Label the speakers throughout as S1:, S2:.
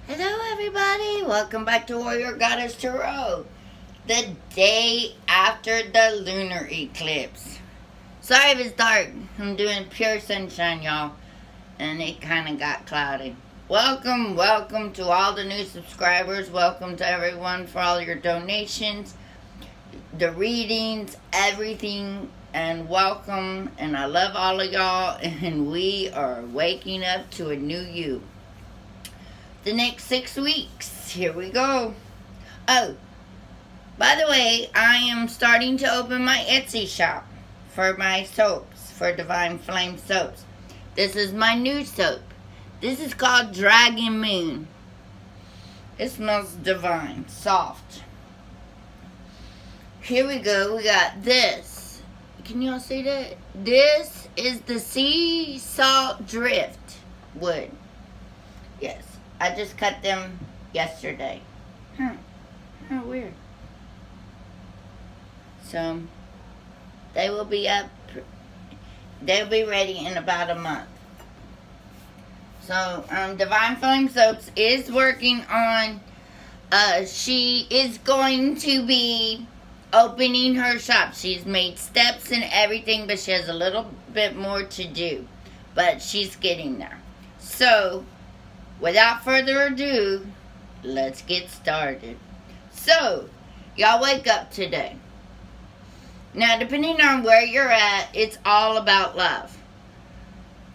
S1: Hello everybody, welcome back to Warrior Goddess Tarot. The day after the lunar eclipse. Sorry if it's dark, I'm doing pure sunshine y'all, and it kind of got cloudy. Welcome to all the new subscribers, welcome to everyone for all your donations, the readings, everything, and welcome, and I love all of y'all, and we are waking up to a new you. The next 6 weeks. Here we go. Oh, by the way, I am starting to open my Etsy shop for my soaps, for Divine Flame soaps. This is my new soap. This is called Dragon Moon. It smells divine, soft. Here we go. We got this. Can y'all see that? This is the sea salt drift wood. Yes. I just cut them yesterday. How weird. So, they will be up. They'll be ready in about a month. So, Divine Flame Soaps is working on, she is going to be opening her shop. She's made steps and everything, but she has a little bit more to do. But she's getting there. So, without further ado, let's get started. So, y'all wake up today. Now, depending on where you're at, it's all about love.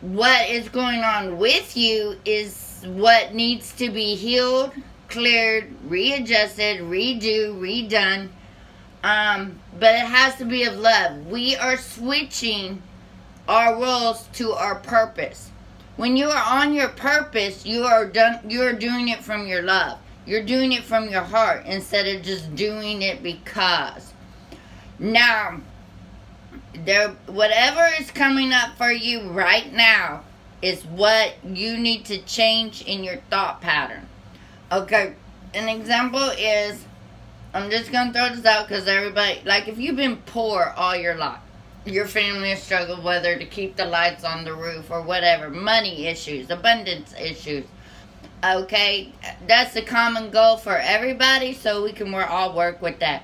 S1: What is going on with you is what needs to be healed, cleared, readjusted, redone. But it has to be of love. We are switching our roles to our purpose. When you are on your purpose, you are doing it from your love. You're doing it from your heart instead of just doing it because. Now, whatever is coming up for you right now is what you need to change in your thought pattern. Okay, an example is, I'm just going to throw this out because everybody, like if you've been poor all your life, your family has struggled whether to keep the lights on the roof or whatever. Money issues, abundance issues. Okay, that's a common goal for everybody, so we can all work with that.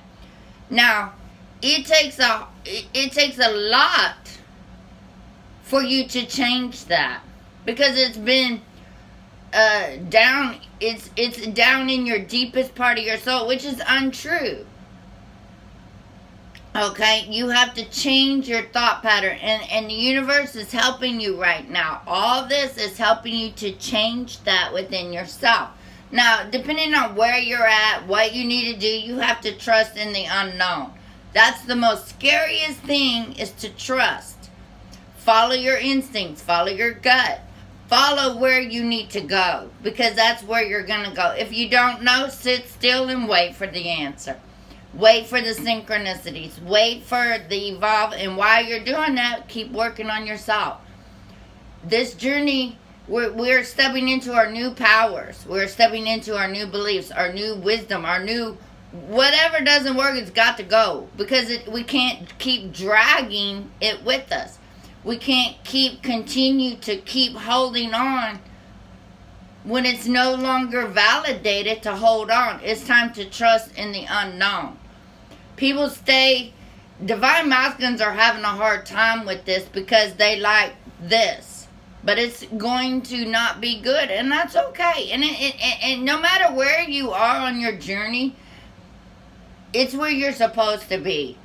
S1: Now, it takes a lot for you to change that because it's been down. It's down in your deepest part of your soul, which is untrue. Okay, you have to change your thought pattern, and the universe is helping you right now. All this is helping you to change that within yourself. Now, depending on where you're at, what you need to do, you have to trust in the unknown. That's the most scariest thing, is to trust. Follow your instincts, follow your gut. Follow where you need to go, because that's where you're going to go. If you don't know, sit still and wait for the answer. Wait for the synchronicities. Wait for the evolve. And while you're doing that, keep working on yourself. This journey, we're stepping into our new powers. We're stepping into our new beliefs, our new wisdom, our new... Whatever doesn't work, it's got to go. Because we can't keep dragging it with us. We can't continue to keep holding on when it's no longer validated to hold on. It's time to trust in the unknown. People Divine Masculines are having a hard time with this because they like this. But it's going to not be good, and that's okay. And no matter where you are on your journey, it's where you're supposed to be.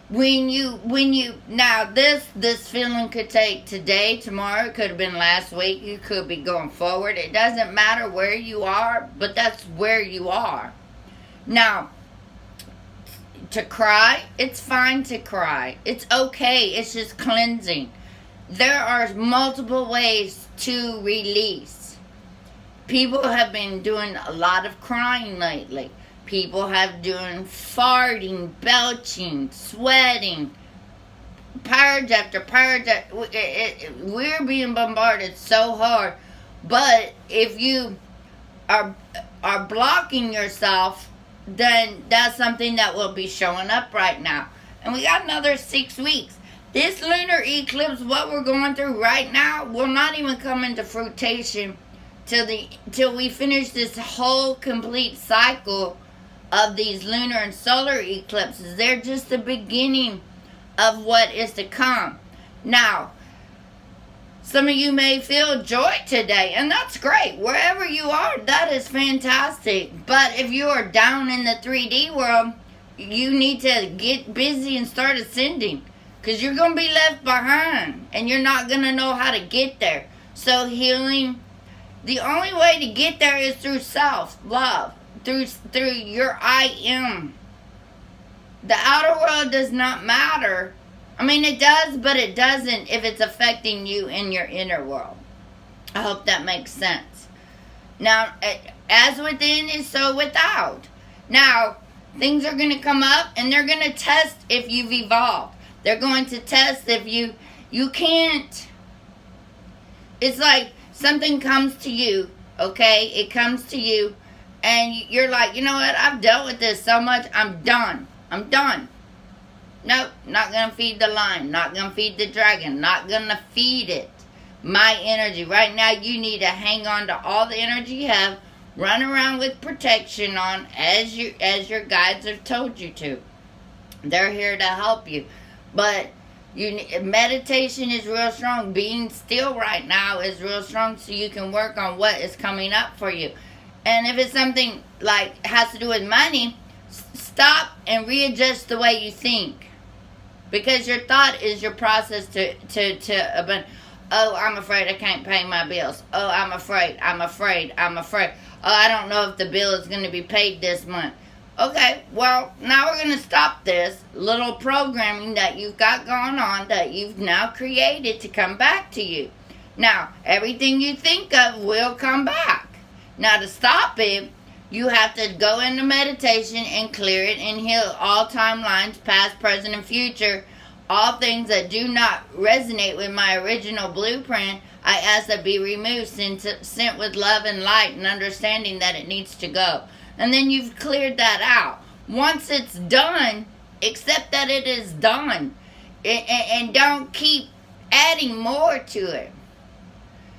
S1: Now this feeling could take today, tomorrow, it could have been last week, you could be going forward. It doesn't matter where you are, but that's where you are. Now, to cry, it's fine to cry. It's okay. It's just cleansing. There are multiple ways to release. People have been doing a lot of crying lately. People have doing farting, belching, sweating, purge after purge. We're being bombarded so hard. But if you are blocking yourself, then that's something that will be showing up right now. And we got another 6 weeks. This lunar eclipse, what we're going through right now, will not even come into fruition till we finish this whole complete cycle of these lunar and solar eclipses. They're just the beginning of what is to come. Now, some of you may feel joy today, and that's great. Wherever you are, that is fantastic. But if you are down in the 3D world, you need to get busy and start ascending, because you're going to be left behind, and you're not going to know how to get there. So healing, the only way to get there is through self-love, through your I am. The outer world does not matter. I mean, it does, but it doesn't if it's affecting you in your inner world. I hope that makes sense. Now, as within is so without. Now, things are going to come up, and they're going to test if you've evolved. They're going to test if you can't. It's like something comes to you, okay? It comes to you, and you're like, you know what? I've dealt with this so much. I'm done. I'm done. Nope, not going to feed the lion, not going to feed the dragon, not going to feed it my energy. Right now, you need to hang on to all the energy you have, run around with protection on as your guides have told you to. They're here to help you. But meditation is real strong. Being still right now is real strong, so you can work on what is coming up for you. And if it's something like has to do with money, stop and readjust the way you think. Because your thought is your process oh, I'm afraid I can't pay my bills. Oh, I'm afraid. Oh, I don't know if the bill is going to be paid this month. Okay, well, now we're going to stop this little programming that you've got going on that you've now created to come back to you. Now, everything you think of will come back. Now, to stop it, you have to go into meditation and clear it and heal all timelines, past, present, and future. All things that do not resonate with my original blueprint, I ask that be removed, sent with love and light and understanding that it needs to go. And then you've cleared that out. Once it's done, accept that it is done. And don't keep adding more to it.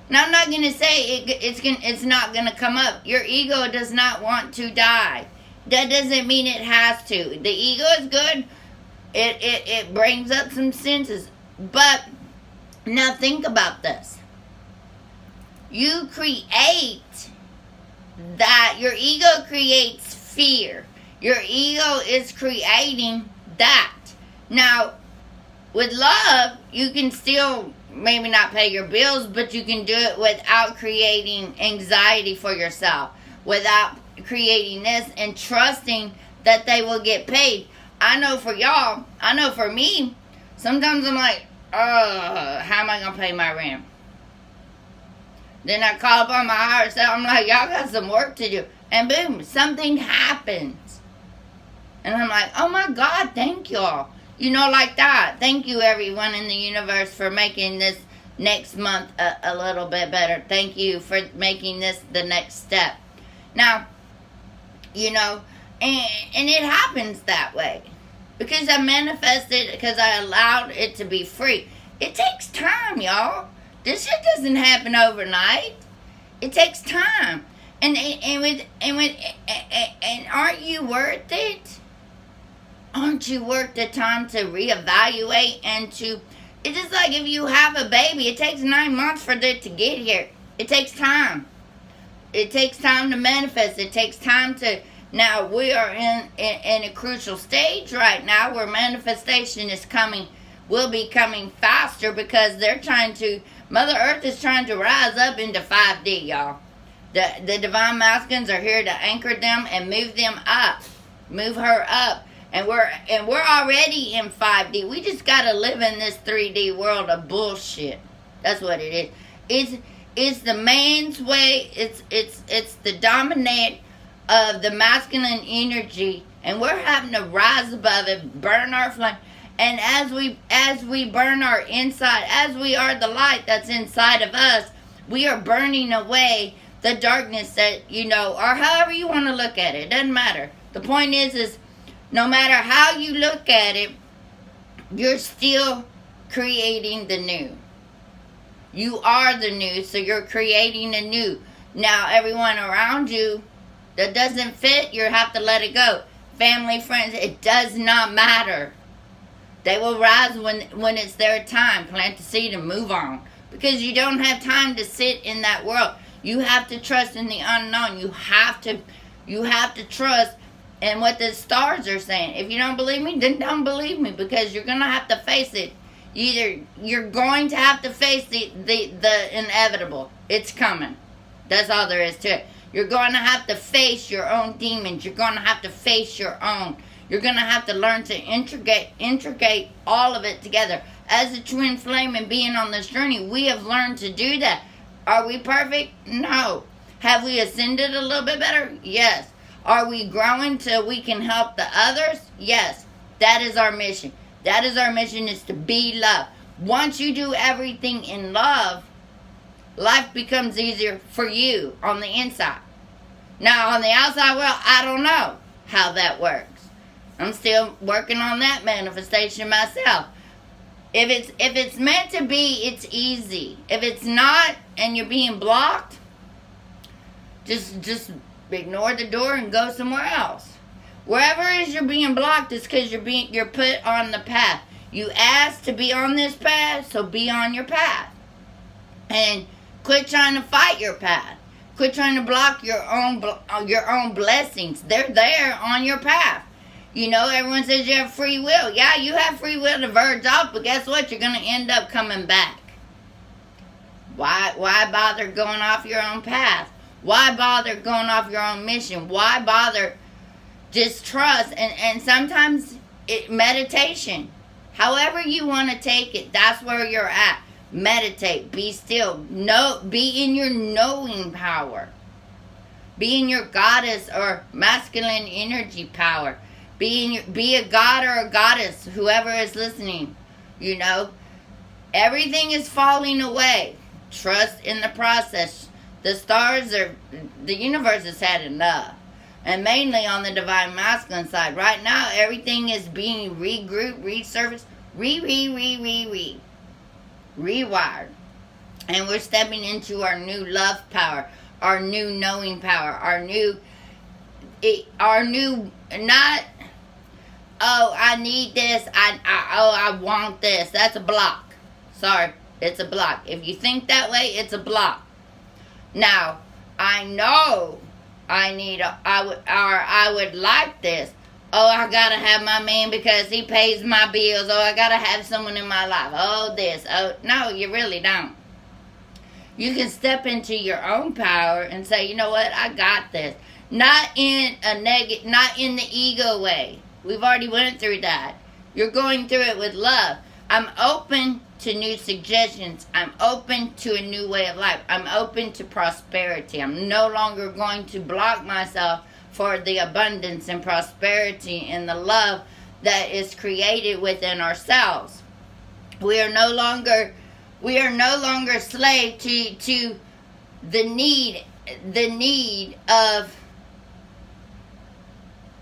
S1: Now, I'm not going to say it's not going to come up. Your ego does not want to die. That doesn't mean it has to. The ego is good. It brings up some senses. But now think about this. You create that. Your ego creates fear. Your ego is creating that. Now, with love, you can still maybe not pay your bills, but you can do it without creating anxiety for yourself, without creating this and trusting that they will get paid. I know for y'all, I know for me, sometimes I'm like, how am I going to pay my rent? Then I call up on my higher self, I'm like, y'all got some work to do. And boom, something happens. And I'm like, oh my God, thank y'all. You know, like that. Thank you, everyone in the universe, for making this next month a little bit better. Thank you for making this the next step. Now, you know, and it happens that way. Because I manifested, because I allowed it to be free. It takes time, y'all. This shit doesn't happen overnight. It takes time. And aren't you worth it? Aren't you worth the time to reevaluate and to... It's just like if you have a baby, it takes 9 months for it to get here. It takes time. It takes time to manifest. It takes time to... Now, we are in a crucial stage right now where manifestation is coming, will be coming faster because they're trying to... Mother Earth is trying to rise up into 5D, y'all. The Divine Masculines are here to anchor them and move them up. Move her up. And we're already in 5D. We just gotta live in this 3D world of bullshit. That's what it is. It's the man's way. It's the dominant of the masculine energy, and we're having to rise above it, burn our flame. And as we burn our inside, as we are the light that's inside of us, we are burning away the darkness that, you know, or however you want to look at it. It doesn't matter. The point is no matter how you look at it, you're still creating the new. You are the new, so you're creating the new. Now, everyone around you that doesn't fit, you have to let it go. Family, friends, it does not matter. They will rise when it's their time. Plant the seed and move on. Because you don't have time to sit in that world. You have to trust in the unknown. You have to trust in what the stars are saying. If you don't believe me, then don't believe me, because you're going to have to face it. Either you're going to have to face the inevitable. It's coming. That's all there is to it. You're going to have to face your own demons. You're going to have to face your own. You're going to have to learn to integrate all of it together. As a twin flame and being on this journey, we have learned to do that. Are we perfect? No. Have we ascended a little bit better? Yes. Are we growing till we can help the others? Yes. That is our mission. That is our mission, is to be love. Once you do everything in love, life becomes easier for you on the inside. Now, on the outside, well, I don't know how that works. I'm still working on that manifestation myself. If it's meant to be, it's easy. If it's not, and you're being blocked, just ignore the door and go somewhere else. Wherever it is you're being blocked, is because you're put on the path. You asked to be on this path, so be on your path. And quit trying to fight your path. Quit trying to block your own blessings. They're there on your path. You know, everyone says you have free will. Yeah, you have free will to verge off, but guess what? You're going to end up coming back. Why bother going off your own path? Why bother going off your own mission? Why bother? Just trust. And sometimes meditation. However you want to take it, that's where you're at. Meditate. Be still. Be in your knowing power. Be in your goddess or masculine energy power. Be a god or a goddess, whoever is listening. You know, everything is falling away. Trust in the process. The universe has had enough. And mainly on the divine masculine side. Right now, everything is being regrouped, resurfaced, rewired. And we're stepping into our new love power, our new knowing power, our new, not, oh, I need this, I want this. That's a block. Sorry, it's a block. If you think that way, it's a block. Now, I know I would like this. Oh, I gotta have my man because he pays my bills. Oh, I gotta have someone in my life. Oh, this. Oh, no, you really don't. You can step into your own power and say, you know what, I got this. Not in not in the ego way. We've already went through that. You're going through it with love. I'm open to new suggestions. I'm open to a new way of life. I'm open to prosperity. I'm no longer going to block myself for the abundance and prosperity and the love that is created within ourselves. We are no longer slave to the need of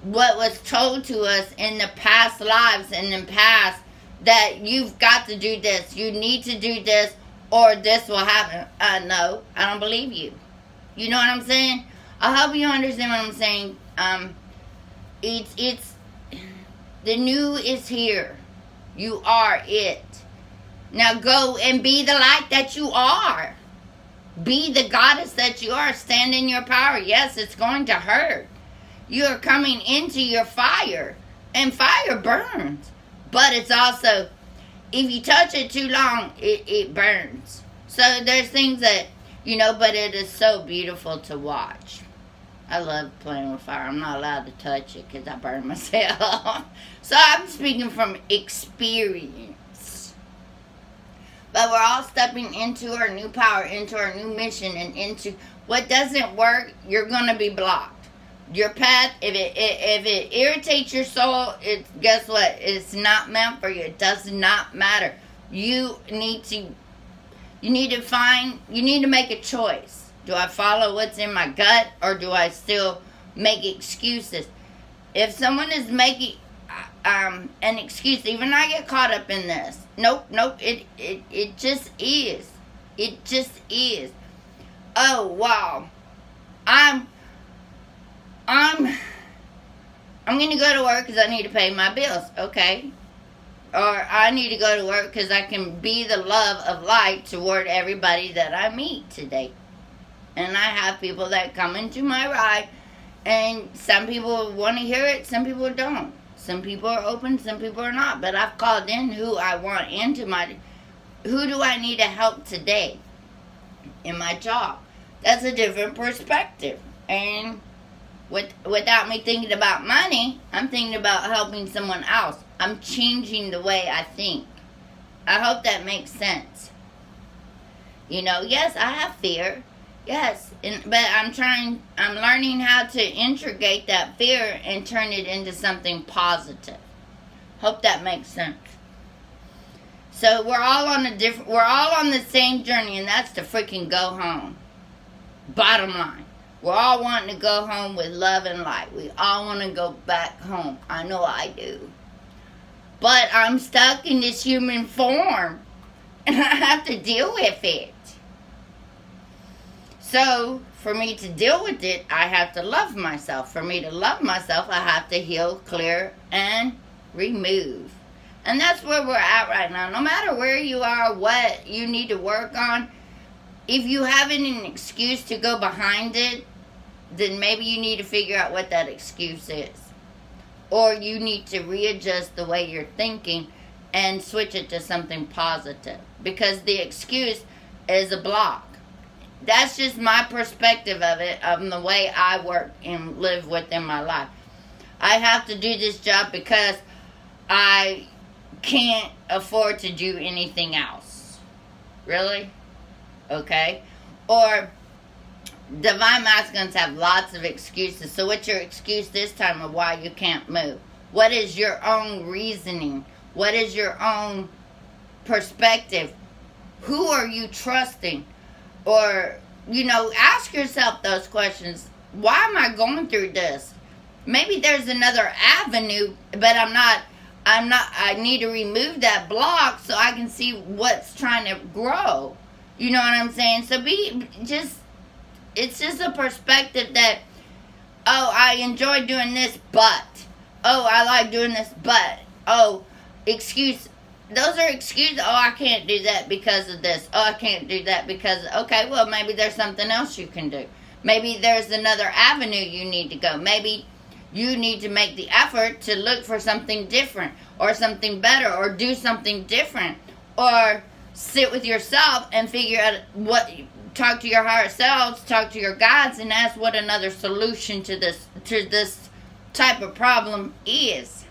S1: what was told to us in the past lives and in past, that you've got to do this, you need to do this, or this will happen. No, I don't believe you. You know what I'm saying? I hope you understand what I'm saying. It's the new is here. You are it. Now go and be the light that you are. Be the goddess that you are. Stand in your power. Yes, it's going to hurt. You are coming into your fire. And fire burns. But it's also, if you touch it too long, it burns. So there's things that, you know, but it is so beautiful to watch. I love playing with fire. I'm not allowed to touch it because I burn myself. So I'm speaking from experience. But we're all stepping into our new power, into our new mission, and into what doesn't work, you're going to be blocked. Your path, if it irritates your soul, guess what? It's not meant for you. It does not matter. You need to make a choice. Do I follow what's in my gut, or do I still make excuses? If someone is making an excuse, even I get caught up in this. Nope, it just is. It just is. Oh, wow. I'm going to go to work because I need to pay my bills. Okay. Or I need to go to work because I can be the love of light toward everybody that I meet today. And I have people that come into my ride, and some people want to hear it, some people don't. Some people are open, some people are not. But I've called in who I want into my... Who do I need to help today in my job? That's a different perspective. And without me thinking about money, I'm thinking about helping someone else. I'm changing the way I think. I hope that makes sense. You know, yes, I have fear. Yes, but I'm learning how to integrate that fear and turn it into something positive. Hope that makes sense. So we're all on the same journey, and that's to freaking go home. Bottom line. We're all wanting to go home with love and light. We all want to go back home. I know I do. But I'm stuck in this human form, and I have to deal with it. So, for me to deal with it, I have to love myself. For me to love myself, I have to heal, clear, and remove. And that's where we're at right now. No matter where you are, what you need to work on, if you have an excuse to go behind it, then maybe you need to figure out what that excuse is. Or you need to readjust the way you're thinking and switch it to something positive. Because the excuse is a block. That's just my perspective of it, of the way I work and live within my life. I have to do this job because I can't afford to do anything else. Really? Okay? Or divine masculines have lots of excuses. So what's your excuse this time of why you can't move? What is your own reasoning? What is your own perspective? Who are you trusting? Or, you know, ask yourself those questions. Why am I going through this? Maybe there's another avenue, but I need to remove that block so I can see what's trying to grow. You know what I'm saying? So it's just a perspective that, oh, I enjoy doing this, but, oh, I like doing this, but, oh, excuse. Those are excuses. Oh, I can't do that because of this. Oh, I can't do that because... Okay, well, maybe there's something else you can do. Maybe there's another avenue you need to go. Maybe you need to make the effort to look for something different or something better or do something different. Or sit with yourself and figure out what... Talk to your higher selves, talk to your guides, and ask what another solution to this type of problem is.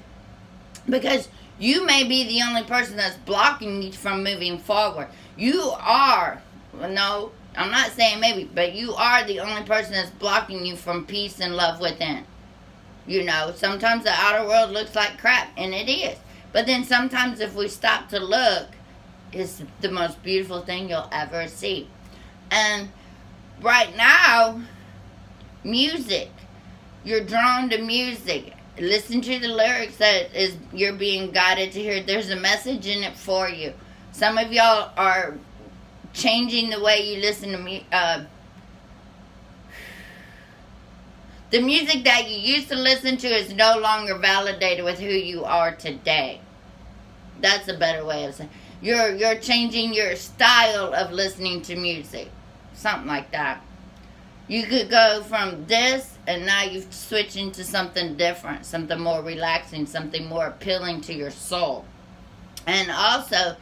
S1: Because... you may be the only person that's blocking you from moving forward. You are, no, I'm not saying maybe, but you are the only person that's blocking you from peace and love within. You know, sometimes the outer world looks like crap, and it is. But then sometimes if we stop to look, it's the most beautiful thing you'll ever see. And right now, music. You're drawn to music. Listen to the lyrics that you're being guided to hear. There's a message in it for you. Some of y'all are changing the way you listen to me. The music that you used to listen to is no longer validated with who you are today. That's a better way of saying it. You're changing your style of listening to music. Something like that. You could go from this, and now you've switched into something different, something more relaxing, something more appealing to your soul. And also,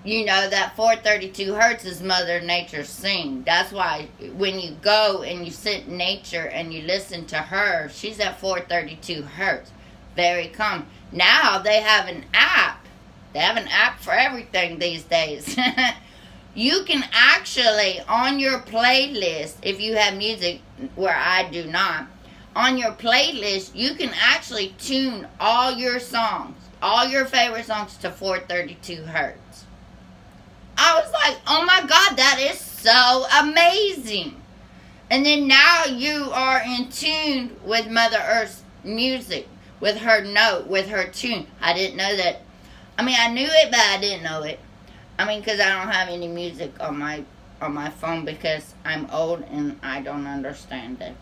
S1: you know, that 432 hertz is Mother Nature sing. That's why when you go and you sit in nature and you listen to her, she's at 432 hertz. Very calm. Now they have an app. They have an app for everything these days. You can actually, on your playlist, if you have music where I do not, on your playlist, you can actually tune all your songs, all your favorite songs to 432 hertz. I was like, oh my God, that is so amazing. And then now you are in tune with Mother Earth's music, with her note, with her tune. I didn't know that. I mean, I knew it, but I didn't know it. I mean, because I don't have any music on my phone because I'm old and I don't understand it.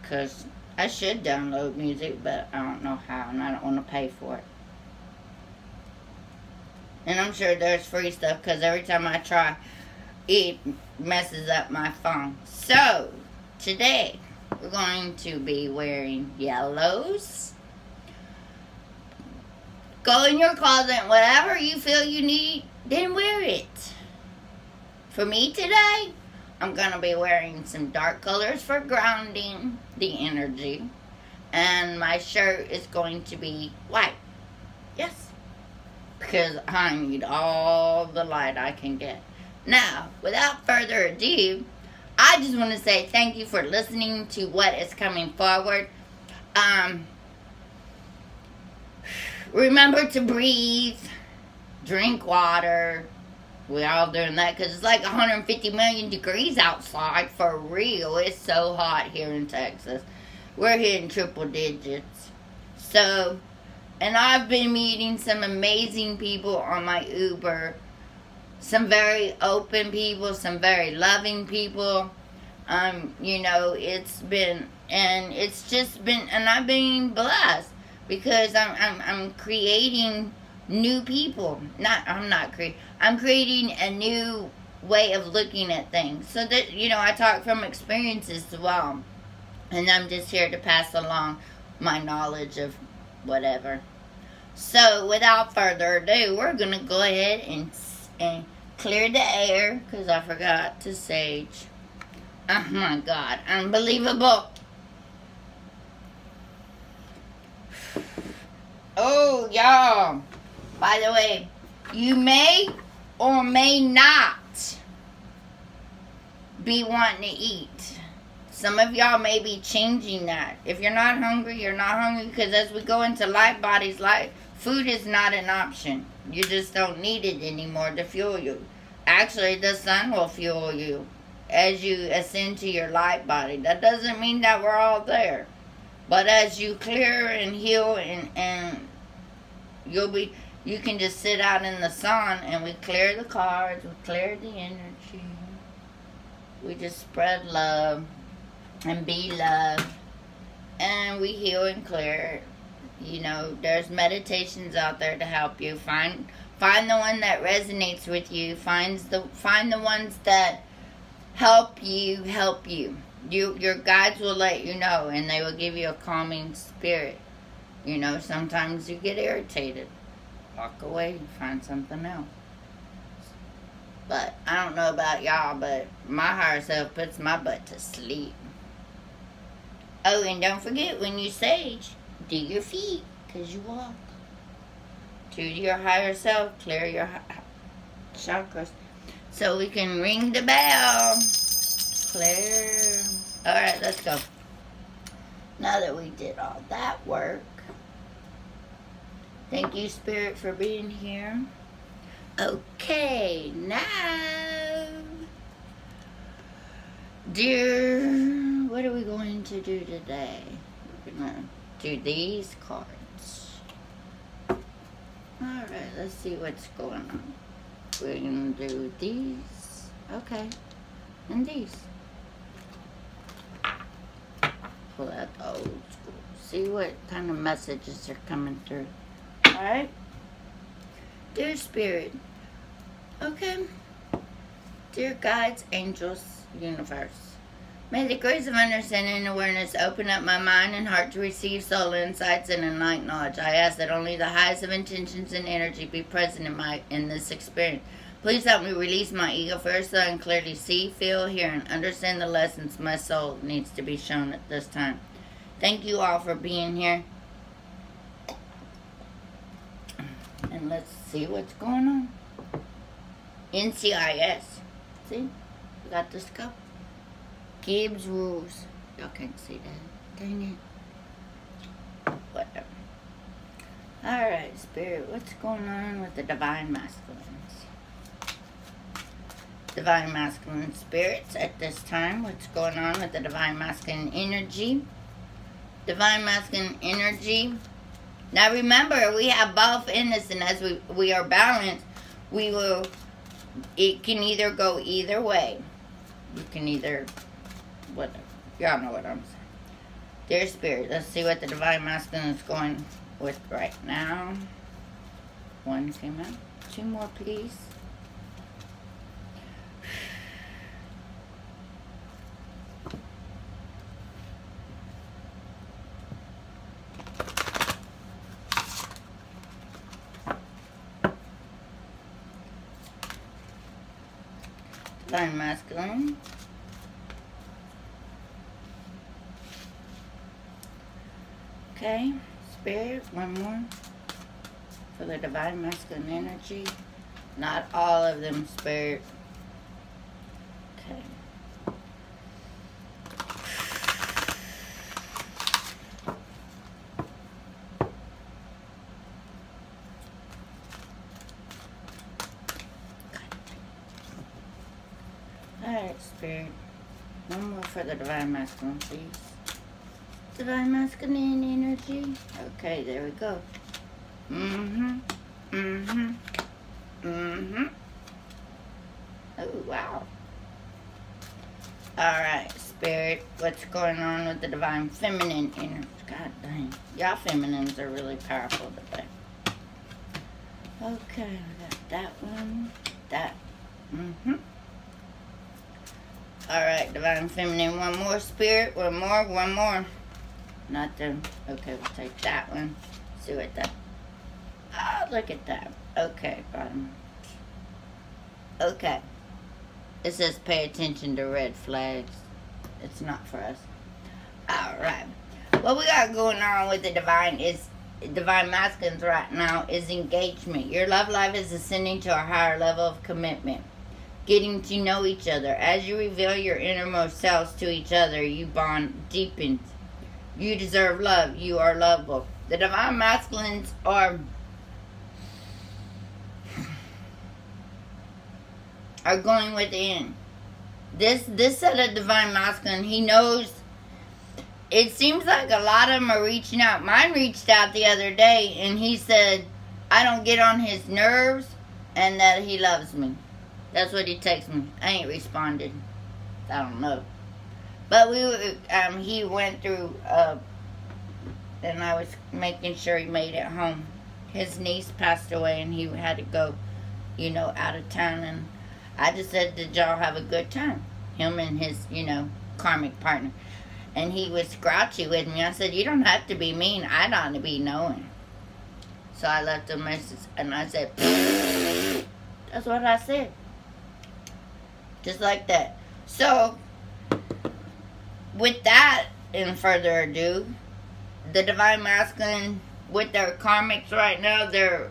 S1: Because I should download music, but I don't know how, and I don't want to pay for it. And I'm sure there's free stuff, because every time I try, it messes up my phone. So, today, we're going to be wearing yellows. Go in your closet, whatever you feel you need, then wear it. For me today, I'm going to be wearing some dark colors for grounding the energy. And my shirt is going to be white. Yes. Because I need all the light I can get. Now, without further ado, I just want to say thank you for listening to what is coming forward. Remember to breathe. Drink water. We're all doing that because it's like 150 million degrees outside. For real. It's so hot here in Texas. We're hitting triple digits. So, and I've been meeting some amazing people on my Uber. Some very open people. Some very loving people. You know, it's been, and it's just been, and I've been blessed because I'm creating new people. I'm creating a new way of looking at things. So that, you know, I talk from experiences as well. And I'm just here to pass along my knowledge of whatever. So, without further ado, we're going to go ahead and clear the air. Because I forgot to sage. Oh my God. Unbelievable. Oh, y'all. By the way, you may or may not be wanting to eat. Some of y'all may be changing that. If you're not hungry, you're not hungry. Because as we go into light bodies, food is not an option. You just don't need it anymore to fuel you. Actually, the sun will fuel you as you ascend to your light body. That doesn't mean that we're all there. But as you clear and heal and you can just sit out in the sun and we clear the cards, we clear the energy. We just spread love and be love. And we heal and clear. You know, there's meditations out there to help you. Find the one that resonates with you. Find the ones that help you. Your guides will let you know, and they will give you a calming spirit. You know, sometimes you get irritated. Walk away and find something else. But I don't know about y'all, but my higher self puts my butt to sleep. Oh, and don't forget, when you sage, do your feet, because you walk. To your higher self, clear your chakras. So we can ring the bell. Clear. Alright, let's go. Now that we did all that work, thank you, Spirit, for being here. Okay, now, dear, what are we going to do today? We're going to do these cards. Alright, let's see what's going on. We're going to do these. Okay, and these. Pull out the old school. See what kind of messages are coming through. Alright? Dear Spirit. Okay. Dear guides, angels, universe. May the grace of understanding and awareness open up my mind and heart to receive soul insights and enlightened knowledge. I ask that only the highest of intentions and energy be present in this experience. Please help me release my ego first so I can clearly see, feel, hear, and understand the lessons my soul needs to be shown at this time. Thank you all for being here. And let's see what's going on. NCIS. See? We got this cup. Gibbs rules. Y'all can't see that. Dang it. Whatever. Alright, Spirit. What's going on with the Divine Masculines? Divine Masculine Spirits at this time. What's going on with the Divine Masculine energy? Divine Masculine energy. Now remember, we have both in us, and as we are balanced, it can either go either way. You can either, whatever. Y'all know what I'm saying. Dear Spirit, let's see what the Divine Masculine is going with right now. One came out. 2 more, please. Divine Masculine. Okay, Spirit, one more for the Divine Masculine energy. Not all of them, Spirit. Okay. Alright, Spirit. One more for the Divine Masculine, please. Divine Masculine energy. Okay, there we go. Oh, wow. Alright, Spirit. What's going on with the Divine Feminine energy? God dang. Y'all feminines are really powerful today. Okay, we got that one. That. Alright, Divine Feminine. One more, Spirit. One more. Not them. Okay, we'll take that one. See what that. Oh, look at that. Okay, bottom. Okay. It says pay attention to red flags. It's not for us. Alright. What we got going on with the Divine Masculines right now is engagement. Your love life is ascending to a higher level of commitment. Getting to know each other. As you reveal your innermost selves to each other, you bond deepens. You deserve love. You are lovable. The Divine Masculines are going within. This set of Divine Masculine, he knows. It seems like a lot of them are reaching out. Mine reached out the other day, and he said, I don't get on his nerves, and that he loves me. That's what he texted me. I ain't responded. I don't know. But he went through, and I was making sure he made it home. His niece passed away, and he had to go, out of town. And I just said, did y'all have a good time? Him and his, karmic partner. And he was grouchy with me. I said, you don't have to be mean. I ought to be knowing. So I left a message, and I said, that's what I said. Just like that. So, with that, in further ado, the Divine Masculine, with their karmics right now, they're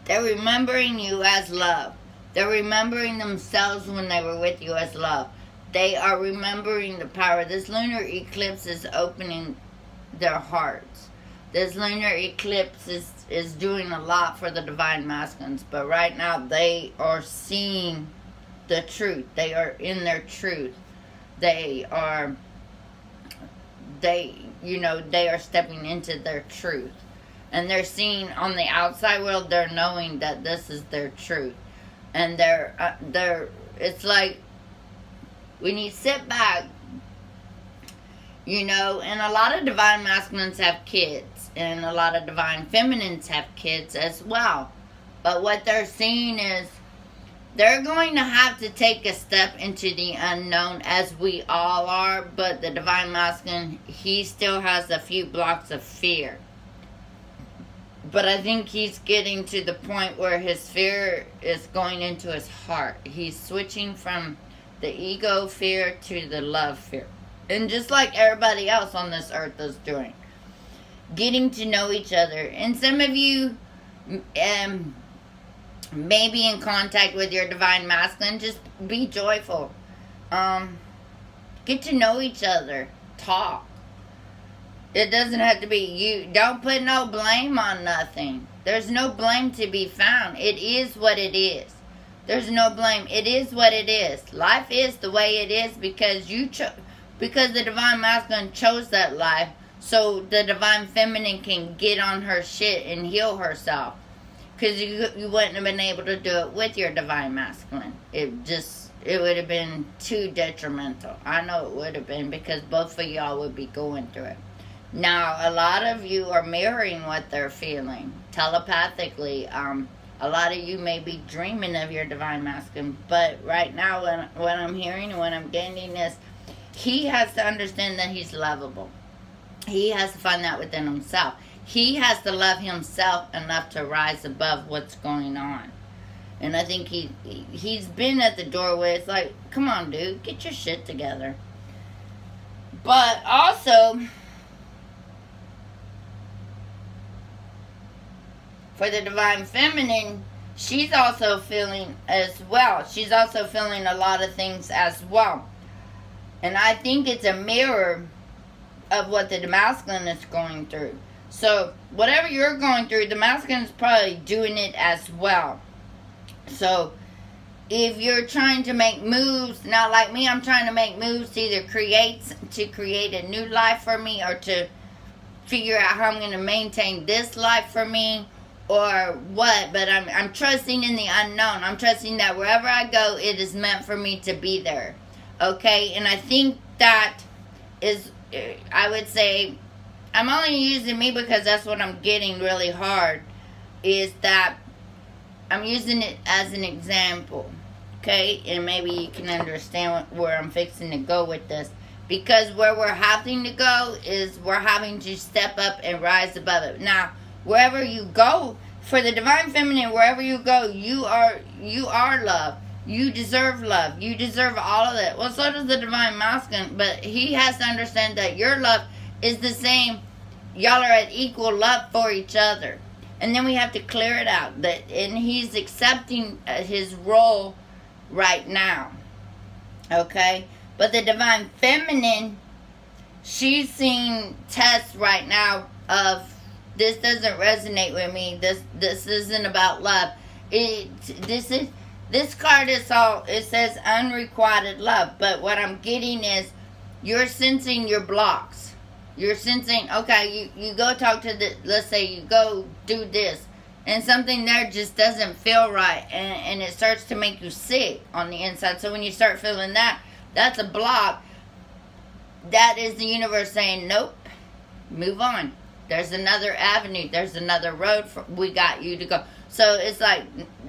S1: remembering you as love. They're remembering themselves when they were with you as love. They are remembering the power. This lunar eclipse is opening their hearts. This lunar eclipse is doing a lot for the Divine Masculines. But right now, they are seeing the truth. They are in their truth. They are stepping into their truth. And they're seeing on the outside world, they're knowing that this is their truth. And it's like, when you sit back, and a lot of Divine Masculines have kids, and a lot of Divine Feminines have kids as well. But what they're seeing is, they're going to have to take a step into the unknown, as we all are, but the Divine Masculine, he still has a few blocks of fear. But I think he's getting to the point where his fear is going into his heart. He's switching from the ego fear to the love fear. And just like everybody else on this earth is doing. Getting to know each other. And some of you may be in contact with your Divine Masculine. Just be joyful. Get to know each other. Talk. It doesn't have to be you. Don't put no blame on nothing. There's no blame to be found. It is what it is. There's no blame. It is what it is. Life is the way it is because because the Divine Masculine chose that life, so the Divine Feminine can get on her shit and heal herself. Because you wouldn't have been able to do it with your divine masculine. It would have been too detrimental. I know it would have been, because both of y'all would be going through it. Now, a lot of you are mirroring what they're feeling telepathically. A lot of you may be dreaming of your divine masculine, but right now, what I'm hearing and what I'm getting is, he has to understand that he's lovable. He has to find that within himself. He has to love himself enough to rise above what's going on. And I think he's been at the doorway. It's like, come on, dude, get your shit together. But also, for the divine feminine, she's also feeling as well. She's also feeling a lot of things as well. And I think it's a mirror of what the masculine is going through. So, whatever you're going through, the masculine is probably doing it as well. So, if you're trying to make moves, not like me, I'm trying to make moves to either create a new life for me, or to figure out how I'm going to maintain this life for me, or what. But I'm trusting in the unknown. I'm trusting that wherever I go, it is meant for me to be there. Okay? And I think that is, I would say, I'm only using me because that's what I'm getting really hard, is that I'm using it as an example, okay? And maybe you can understand where I'm fixing to go with this. Because where we're having to go is we're having to step up and rise above it. Now, wherever you go, for the divine feminine, wherever you go, you are love. You deserve love. You deserve all of it. Well, so does the divine masculine, but he has to understand that your love is the same. Y'all are at equal love for each other. And then we have to clear it out. And he's accepting his role right now. Okay? But the divine feminine, she's seeing tests right now of, this doesn't resonate with me. This isn't about love. This card is it says unrequited love. But what I'm getting is, you're sensing your blocks. You're sensing, okay, you go talk to let's say you go do this, and something there just doesn't feel right, and it starts to make you sick on the inside. So when you start feeling that, that's a block. That is the universe saying, nope, move on. There's another avenue. There's another road. We got you to go. So it's like,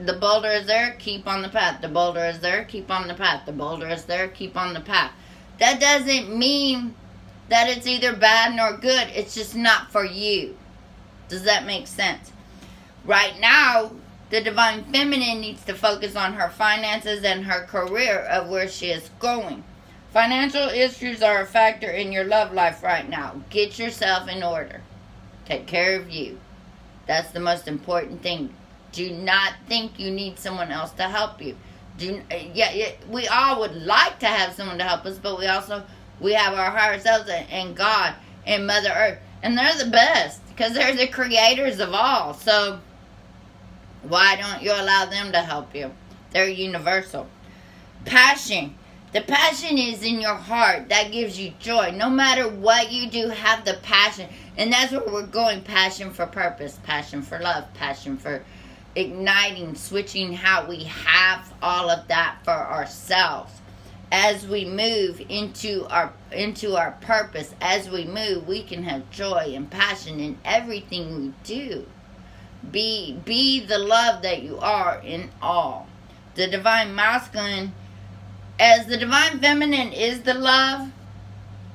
S1: the boulder is there, keep on the path. The boulder is there, keep on the path. The boulder is there, keep on the path. That doesn't mean that it's either bad nor good. It's just not for you. Does that make sense? Right now, the divine feminine needs to focus on her finances and her career of where she is going. Financial issues are a factor in your love life right now. Get yourself in order. Take care of you. That's the most important thing. Do not think you need someone else to help you. We all would like to have someone to help us, but we have our higher selves and God and Mother Earth. And they're the best, because they're the creators of all. So why don't you allow them to help you? They're universal. Passion. The passion is in your heart. That gives you joy. No matter what you do, have the passion. And that's where we're going. Passion for purpose. Passion for love. Passion for igniting, switching how we have all of that for ourselves. As we move into our purpose, as we move, we can have joy and passion in everything we do. Be the love that you are in all. The divine masculine, as the divine feminine is the love,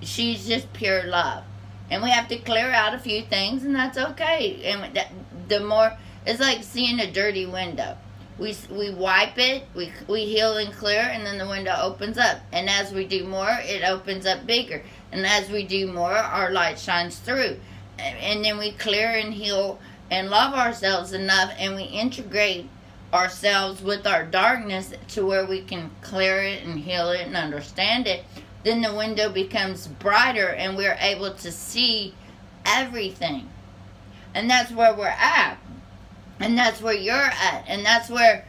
S1: she's just pure love. And we have to clear out a few things, and that's okay. And the more, it's like seeing a dirty window. We wipe it, we heal and clear, and then the window opens up. And as we do more, it opens up bigger. And as we do more, our light shines through. And then we clear and heal and love ourselves enough, and we integrate ourselves with our darkness to where we can clear it and heal it and understand it. Then the window becomes brighter, and we're able to see everything. And that's where we're at. And that's where you're at. And that's where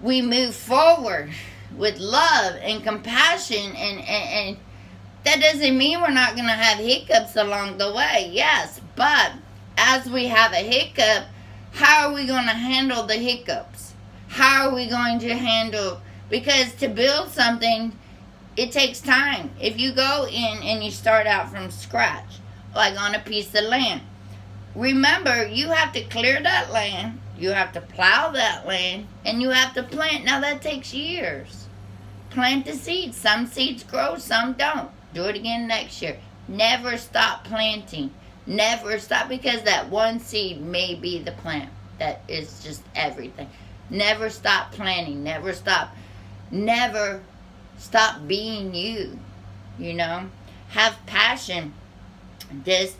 S1: we move forward with love and compassion. And that doesn't mean we're not going to have hiccups along the way. Yes, but as we have a hiccup, How are we going to handle the hiccups? How are we going to handle, because to build something, it takes time. If you go in and you start out from scratch, like on a piece of land, remember, you have to clear that land, you have to plow that land, and you have to plant. Now that takes years. Plant the seeds. Some seeds grow, some don't. Do it again next year. Never stop planting. Never stop, because that one seed may be the plant that is just everything. Never stop planting. Never stop. Never stop being you. You know? Have passion. The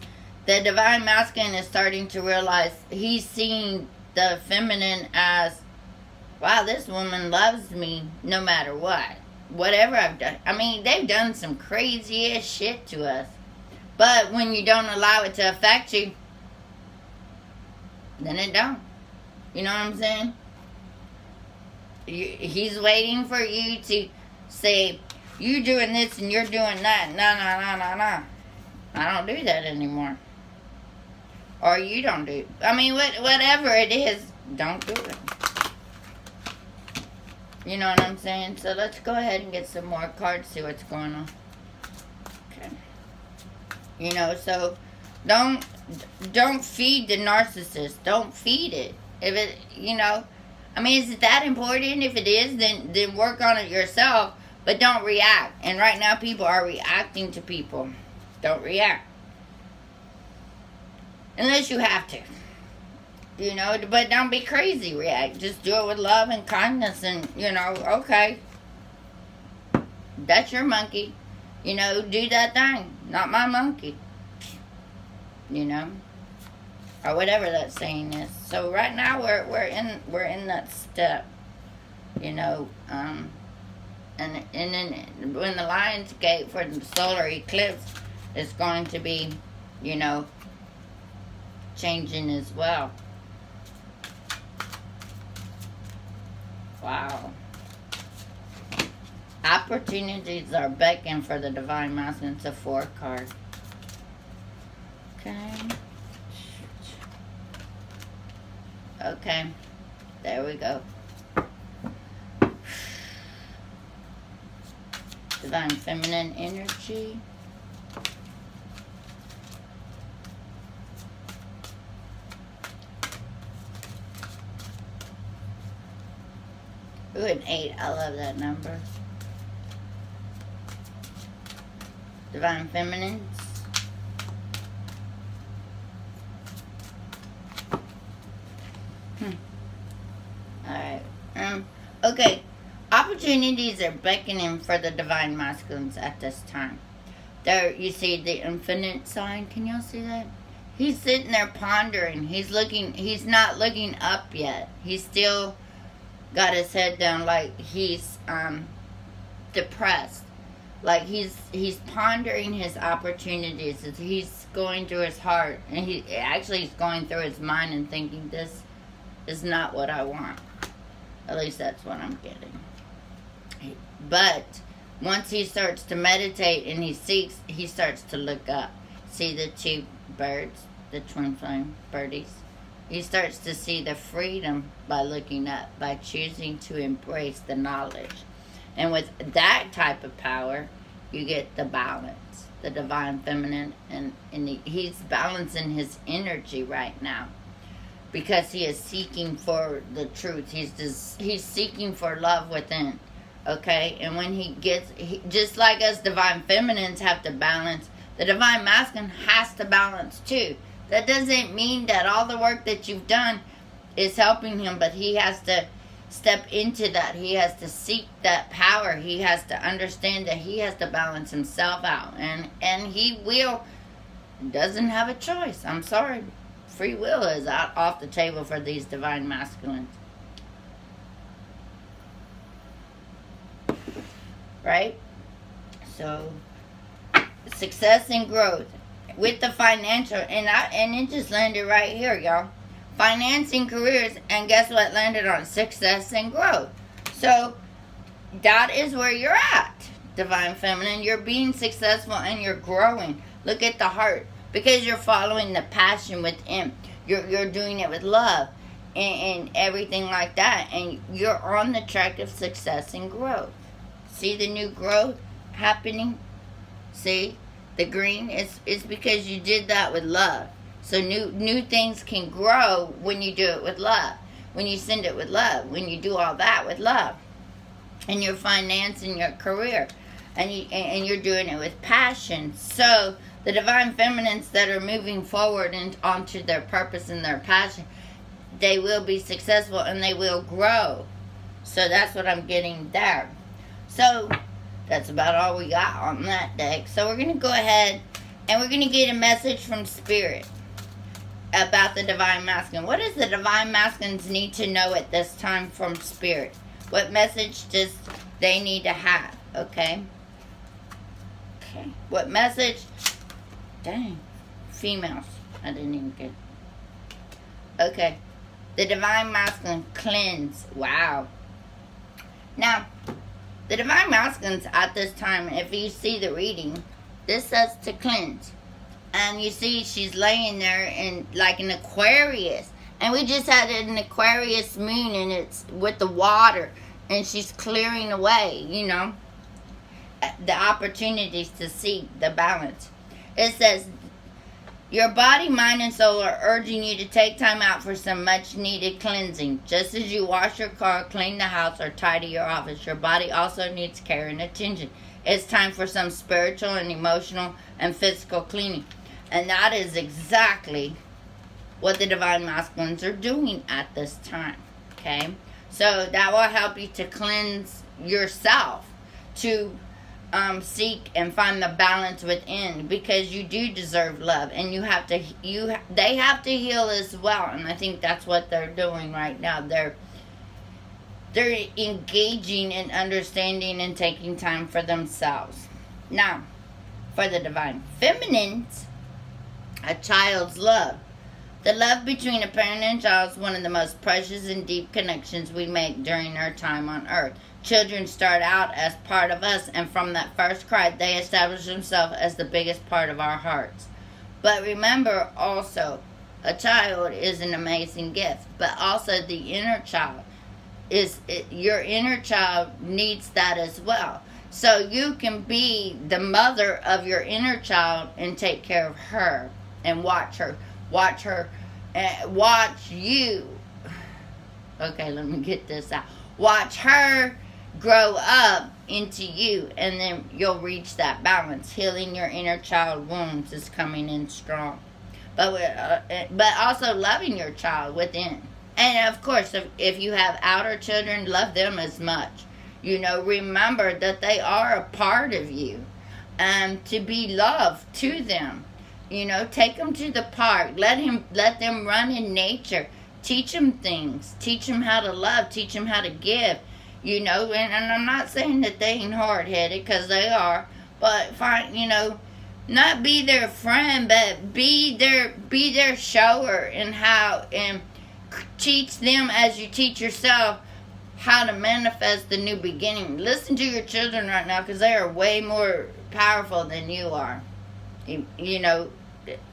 S1: divine masculine is starting to realize he's seeing the feminine as, wow, this woman loves me no matter what. Whatever I've done. I mean, they've done some crazy ass shit to us. But when you don't allow it to affect you, then it don't. You know what I'm saying? He's waiting for you to say, you doing this and you're doing that. No. I don't do that anymore. Or you don't do it. I mean, whatever it is, don't do it. You know what I'm saying? So let's go ahead and get some more cards, see what's going on. Okay. You know, so don't feed the narcissist. Don't feed it. If it, you know, I mean, is it that important? If it is, then work on it yourself, but don't react. And right now people are reacting to people. Don't react. Unless you have to. You know, but don't be crazy react. Just do it with love and kindness and, you know, okay. That's your monkey. You know, do that thing. Not my monkey. You know? Or whatever that saying is. So right now we're in that step. You know, and then when the Lion's Gate for the solar eclipse is going to be, you know, changing as well. Wow. Opportunities are beckoning for the divine masculine. It's a 4 card. Okay. Okay. There we go. Divine feminine energy. Ooh, an 8. I love that number. Divine feminines. Alright. Okay. Opportunities are beckoning for the divine masculines at this time. There, you see the infinite sign. Can y'all see that? He's sitting there pondering. He's not looking up yet. He's still got his head down, like he's depressed. Like he's pondering his opportunities. He's going through his heart, and he's going through his mind and thinking, this is not what I want. At least that's what I'm getting. But once he starts to meditate and he starts to look up. See the 2 birds, the twin flame birdies? He starts to see the freedom by looking up, by choosing to embrace the knowledge. And with that type of power, you get the balance, the divine feminine, and he's balancing his energy right now. Because he is seeking for the truth. He's seeking for love within. Okay? And when just like us divine feminines have to balance, the divine masculine has to balance too. That doesn't mean that all the work that you've done is helping him, but he has to step into that. He has to seek that power. He has to understand that he has to balance himself out. And he doesn't have a choice. I'm sorry. Free will is out off the table for these divine masculines. Right? So, success and growth. With the financial, and it just landed right here, y'all. Financing careers, and guess what landed on? Success and growth. So, that is where you're at, divine feminine. You're being successful and you're growing. Look at the heart. Because you're following the passion within. You're doing it with love. and everything like that. And you're on the track of success and growth. See the new growth happening? See? The green is because you did that with love. So new things can grow when you do it with love. When you send it with love. When you do all that with love. And your finance and your career. And you're doing it with passion. So the divine feminines that are moving forward and onto their purpose and their passion, they will be successful and they will grow. So that's what I'm getting there. So that's about all we got on that deck. So we're going to go ahead and we're going to get a message from Spirit about the Divine Masculine. What does the Divine Masculines need to know at this time from Spirit? What message does they need to have? Okay. Okay. What message? Dang. Females. I didn't even get. Okay. The Divine Masculine cleanse. Wow. Now, the Divine Masculines at this time, if you see the reading, this says to cleanse. And you see she's laying there in like an Aquarius. And we just had an Aquarius moon and it's with the water. And she's clearing away, you know, the opportunities to see the balance. It says, your body, mind, and soul are urging you to take time out for some much-needed cleansing. Just as you wash your car, clean the house, or tidy your office, your body also needs care and attention. It's time for some spiritual and emotional and physical cleaning. And that is exactly what the Divine Masculines are doing at this time. Okay? So that will help you to cleanse yourself, to seek and find the balance within, because you do deserve love, and they have to heal as well. And I think that's what they're doing right now. They're engaging in understanding and taking time for themselves. Now, for the Divine Feminines, a child's love. The love between a parent and child is one of the most precious and deep connections we make during our time on earth. Children start out as part of us, and from that first cry, they establish themselves as the biggest part of our hearts. But remember also, a child is an amazing gift, but also the inner child your inner child needs that as well. So you can be the mother of your inner child and take care of her and watch you. Okay, let me get this out. Watch her grow up into you, and then you'll reach that balance. Healing your inner child wounds is coming in strong. But also loving your child within. And of course, if you have outer children, love them as much. You know, remember that they are a part of you. To be loved to them. You know, take them to the park. Let them run in nature. Teach them things. Teach them how to love. Teach them how to give. You know, and I'm not saying that they ain't hard-headed, because they are. But, not be their friend, but be their shower, and teach them as you teach yourself how to manifest the new beginning. Listen to your children right now, because they are way more powerful than you are. You know,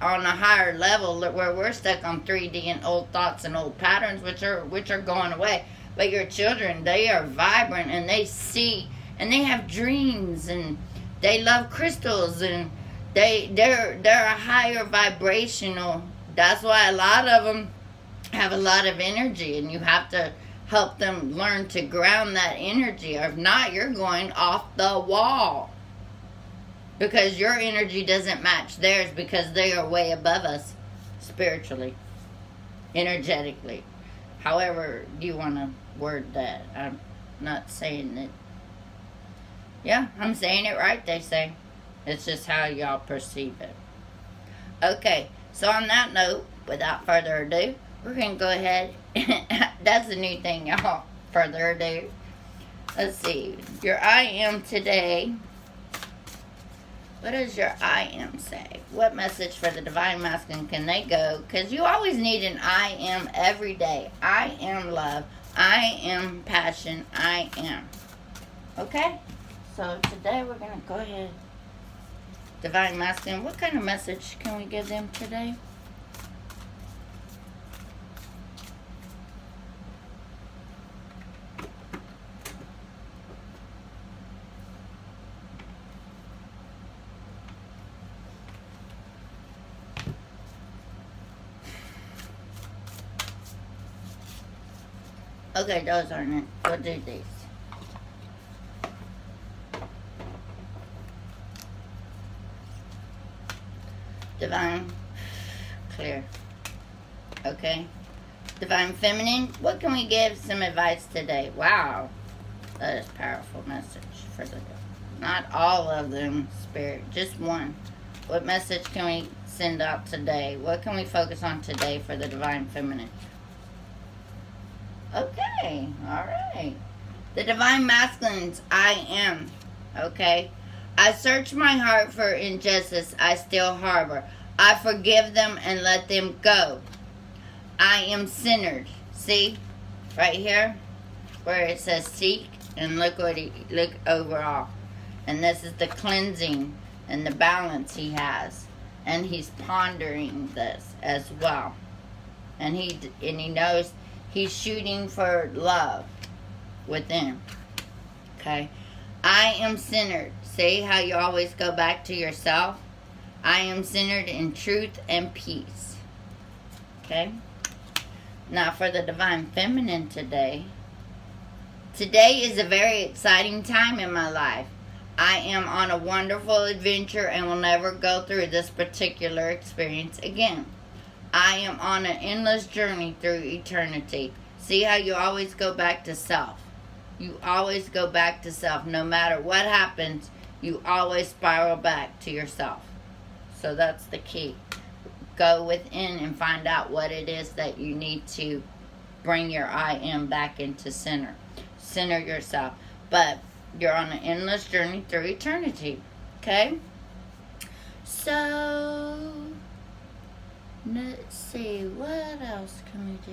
S1: on a higher level where we're stuck on 3D and old thoughts and old patterns, which are going away. But your children, they are vibrant, and they see, and they have dreams, and they love crystals, and they're a higher vibrational. That's why a lot of them have a lot of energy, and you have to help them learn to ground that energy. Or if not, you're going off the wall, because your energy doesn't match theirs, because they are way above us spiritually, energetically. However you want to word that. I'm not saying it. Yeah, I'm saying it right, they say. It's just how y'all perceive it. Okay, so on that note, without further ado, we're going to go ahead. That's a new thing, y'all. Further ado. Let's see. Your I am today. What does your I am say? What message for the Divine Masculine can they go? Because you always need an I am every day. I am love. I am passion. I am. Okay? So today we're going to go ahead. Divine Masculine, what kind of message can we give them today? Okay, those aren't it. We'll do these. Divine, clear. Okay. Divine Feminine, what can we give some advice today? Wow. That is a powerful message for the, not all of them, Spirit, just one. What message can we send out today? What can we focus on today for the Divine Feminine? Okay, alright. The Divine Masculines, I am. Okay. I search my heart for injustice I still harbor. I forgive them and let them go. I am centered. See? Right here? Where it says seek. And look what look overall. And this is the cleansing and the balance he has. And he's pondering this as well. And he knows he's shooting for love within. Okay? I am centered. See how you always go back to yourself? I am centered in truth and peace. Okay? Now for the Divine Feminine today. Today is a very exciting time in my life. I am on a wonderful adventure and will never go through this particular experience again. I am on an endless journey through eternity. See how you always go back to self. You always go back to self. No matter what happens, you always spiral back to yourself. So that's the key. Go within and find out what it is that you need to bring your I am back into center. Center yourself. But you're on an endless journey through eternity. Okay? So, let's see. What else can we do?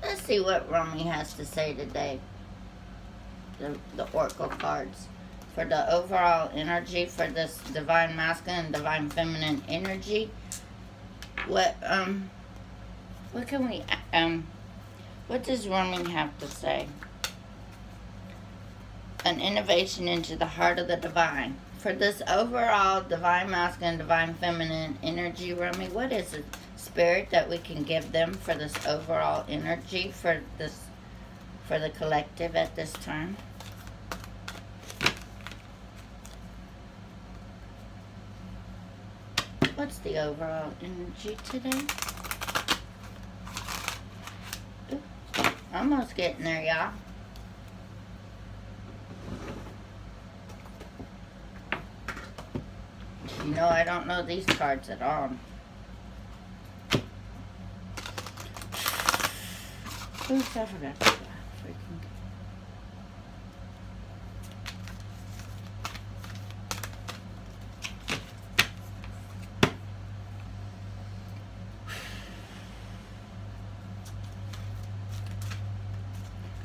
S1: Let's see what Romy has to say today. The Oracle cards. For the overall energy for this Divine Masculine and Divine Feminine energy. What can we, what does Romy have to say? An innovation into the heart of the divine. For this overall Divine Masculine, Divine Feminine energy, Romy, what is the spirit that we can give them for this overall energy for the collective at this time? What's the overall energy today? Ooh, almost getting there, y'all. You know, I don't know these cards at all. Oops, I forgot to freaking.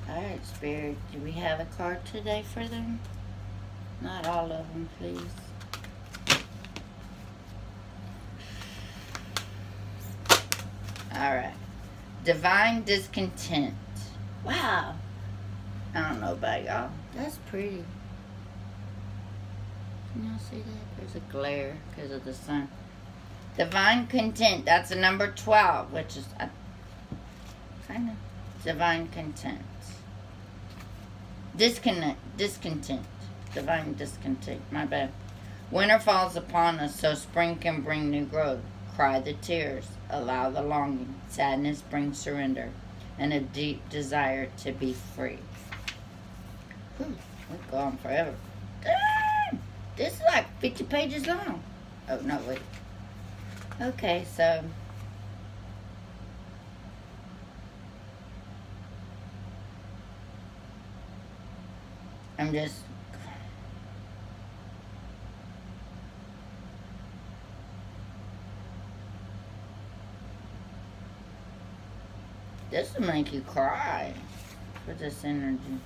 S1: Alright, Spirit, do we have a card today for them? Not all of them, please. Alright. Divine Discontent. Wow. I don't know about y'all. That's pretty. Can y'all see that? There's a glare because of the sun. Divine Content. That's a number 12, which is kind of Divine Content. Discontent. Divine Discontent. My bad. Winter falls upon us, so spring can bring new growth. Cry the tears, allow the longing. Sadness brings surrender, and a deep desire to be free. Whew, we're going forever. Damn! This is like 50 pages long. Oh, no, wait. Okay, so... I'm just... This will make you cry for this energy.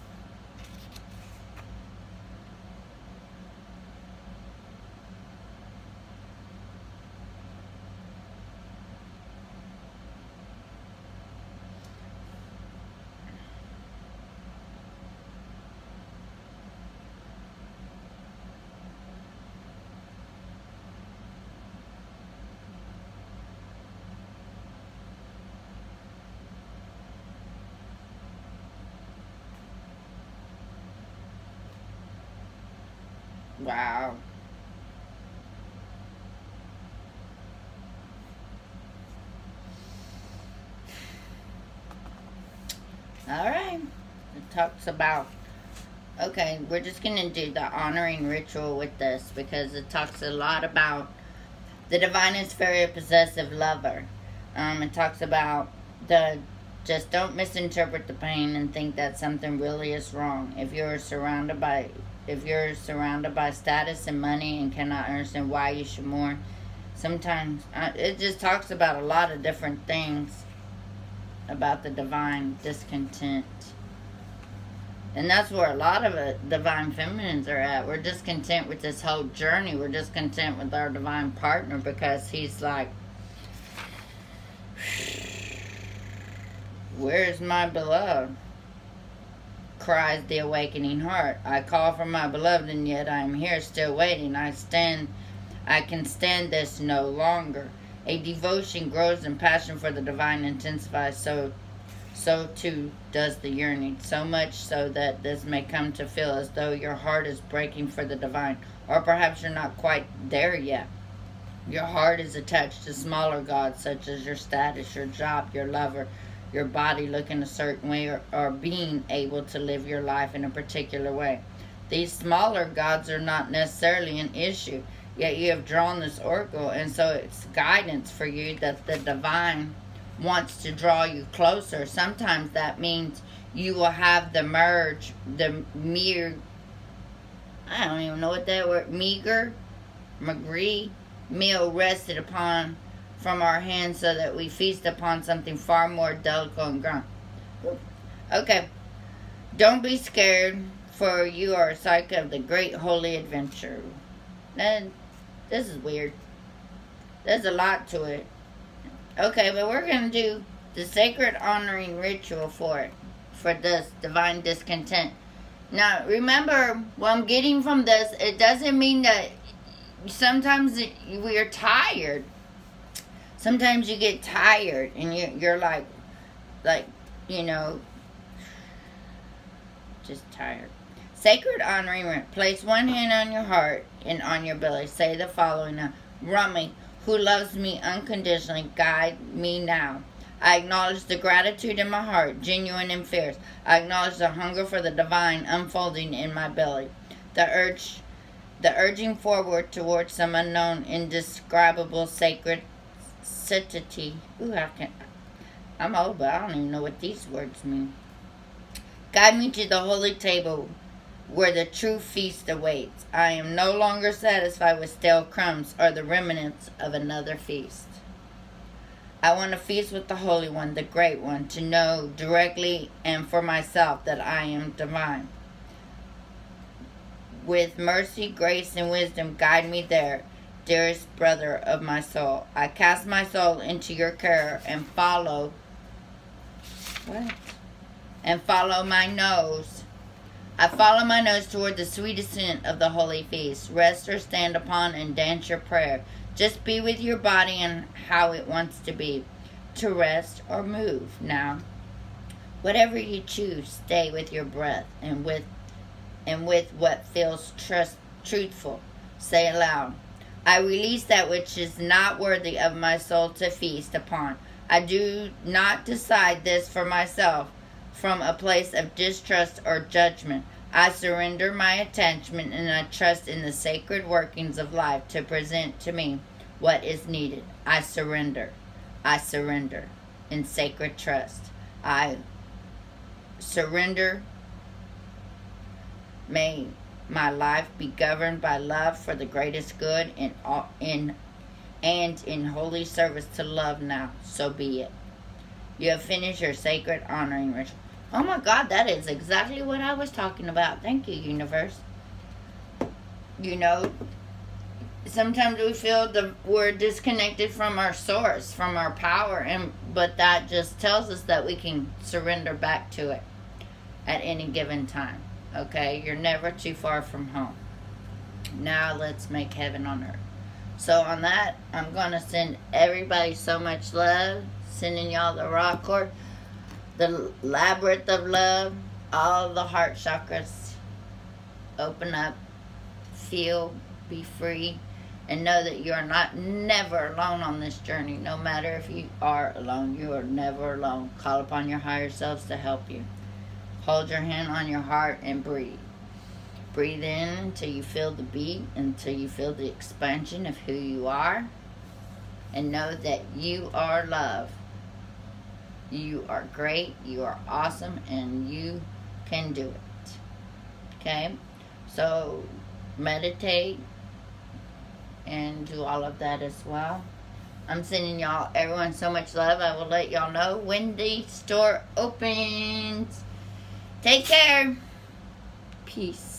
S1: Wow. Alright. It talks about... Okay, we're just going to do the honoring ritual with this because it talks a lot about the divine is very possessive lover. It talks about just don't misinterpret the pain and think that something really is wrong. If you're surrounded by status and money and cannot understand why you should mourn, sometimes it just talks about a lot of different things about the divine discontent. And that's where a lot of divine feminines are at. We're discontent with this whole journey. We're discontent with our divine partner because he's like, where's my beloved? Cries the awakening heart. I call for my beloved, and yet I am here still waiting. I can stand this no longer. A devotion grows and passion for the divine intensifies, so too does the yearning, so much so that this may come to feel as though your heart is breaking for the divine, or perhaps you're not quite there yet. Your heart is attached to smaller gods such as your status, your job, your lover, your body looking a certain way, or being able to live your life in a particular way. These smaller gods are not necessarily an issue, yet you have drawn this oracle, and so it's guidance for you that the divine wants to draw you closer. Sometimes that means you will have the mere, I don't even know what that word, meager meal rested upon from our hands so that we feast upon something far more delicate and grand. Okay. Don't be scared, for you are a psyche of the great holy adventure. And this is weird. There's a lot to it. Okay, but we're going to do the sacred honoring ritual for this divine discontent. Now, remember, what I'm getting from this, it doesn't mean that sometimes we are tired. Sometimes you get tired and you're like, you know, just tired. Sacred honoring, place one hand on your heart and on your belly. Say the following now. Rumi, who loves me unconditionally, guide me now. I acknowledge the gratitude in my heart, genuine and fierce. I acknowledge the hunger for the divine unfolding in my belly. The urging forward towards some unknown, indescribable sacred sanctity. Ooh, I'm old, but I don't even know what these words mean. Guide me to the holy table where the true feast awaits. I am no longer satisfied with stale crumbs or the remnants of another feast. I want to feast with the Holy One, the Great One, to know directly and for myself that I am divine. With mercy, grace, and wisdom, guide me there, dearest brother of my soul. I cast my soul into your care and follow my nose. I follow my nose toward the sweet ascent of the holy feast. Rest or stand upon and dance your prayer. Just be with your body and how it wants to be. To rest or move. Now, whatever you choose, stay with your breath and with what feels truthful. Say aloud, I release that which is not worthy of my soul to feast upon. I do not decide this for myself from a place of distrust or judgment. I surrender my attachment and I trust in the sacred workings of life to present to me what is needed. I surrender in sacred trust. I surrender. May my life be governed by love for the greatest good and in holy service to love now. So be it. You have finished your sacred honoring ritual. Oh my God, that is exactly what I was talking about. Thank you, universe. You know, sometimes we feel we're disconnected from our source, from our power, but that just tells us that we can surrender back to it at any given time. Okay, you're never too far from home. Now let's make heaven on earth. So on that, I'm going to send everybody so much love. Sending y'all the rock cord, the labyrinth of love, all the heart chakras. Open up, feel, be free, and know that you are never alone on this journey. No matter if you are alone, you are never alone. Call upon your higher selves to help you. Hold your hand on your heart and breathe. Breathe in until you feel the beat, until you feel the expansion of who you are. And know that you are love. You are great, you are awesome, and you can do it. Okay? So, meditate and do all of that as well. I'm sending y'all, everyone, so much love. I will let y'all know when the store opens. Take care. Peace.